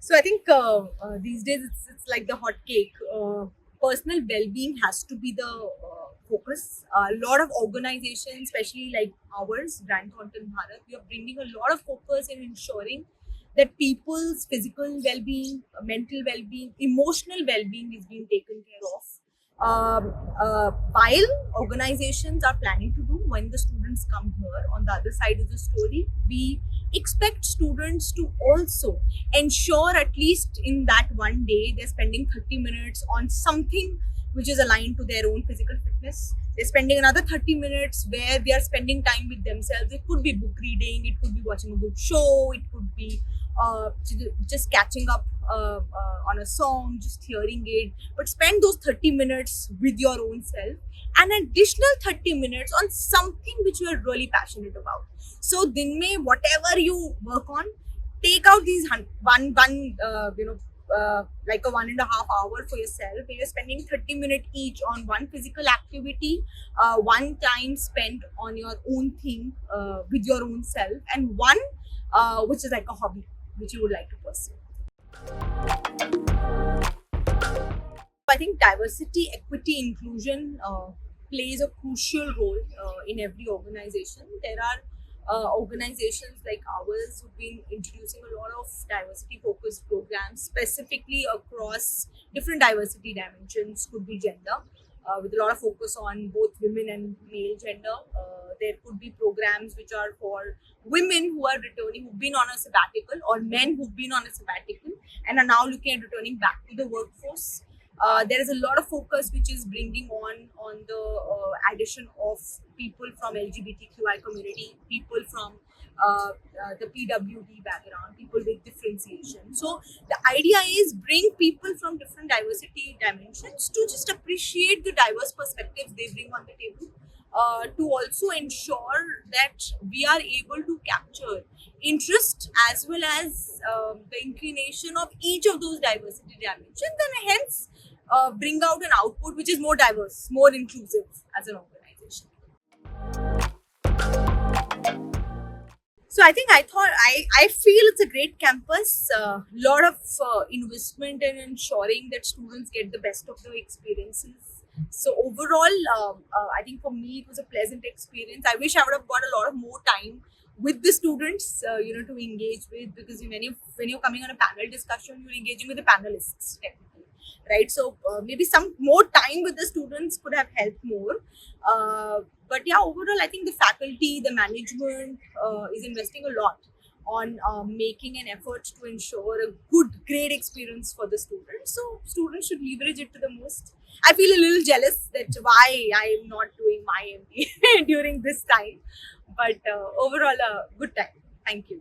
So I think these days it's like the hot cake. Personal well-being has to be the focus. A lot of organizations, especially like ours, Brand Content Bharat, we are bringing a lot of focus in ensuring that people's physical well-being, mental well-being, emotional well-being is being taken care of. While organizations are planning to do when the students come here, on the other side of the story, we expect students to also ensure at least in that one day they're spending 30 minutes on something which is aligned to their own physical fitness. They're spending another 30 minutes where they are spending time with themselves. It could be book reading, it could be watching a good show, it could be just catching up on a song, just hearing it. But spend those 30 minutes with your own self, and an additional 30 minutes on something which you are really passionate about. So, din mein, whatever you work on, take out these like a 1.5 hour for yourself, where you're spending 30 minutes each on one physical activity, one time spent on your own thing with your own self, and one which is like a hobby which you would like to pursue. I think diversity, equity, inclusion plays a crucial role in every organization. There are organizations like ours who've been introducing a lot of diversity focused programs specifically across different diversity dimensions, could be gender, with a lot of focus on both women and male gender. There could be programs which are for women who are returning, who've been on a sabbatical, or men who've been on a sabbatical and are now looking at returning back to the workforce. There is a lot of focus which is bringing on the addition of people from LGBTQI community, people from the PWD background, people with differentiation. So the idea is bring people from different diversity dimensions to just appreciate the diverse perspectives they bring on the table. To also ensure that we are able to capture interest as well as the inclination of each of those diversity dimensions, and hence bring out an output which is more diverse, more inclusive as an organization. So I feel it's a great campus. Lot of investment in ensuring that students get the best of their experiences. So overall, I think for me it was a pleasant experience. I wish I would have got a lot of more time with the students, to engage with, because when you're coming on a panel discussion, you're engaging with the panelists technically, right? So maybe some more time with the students could have helped more. But yeah, overall, I think the faculty, the management is investing a lot on making an effort to ensure a good, great experience for the students. So students should leverage it to the most. I feel a little jealous that why I am not doing my MBA during this time, but overall, a good time. Thank you.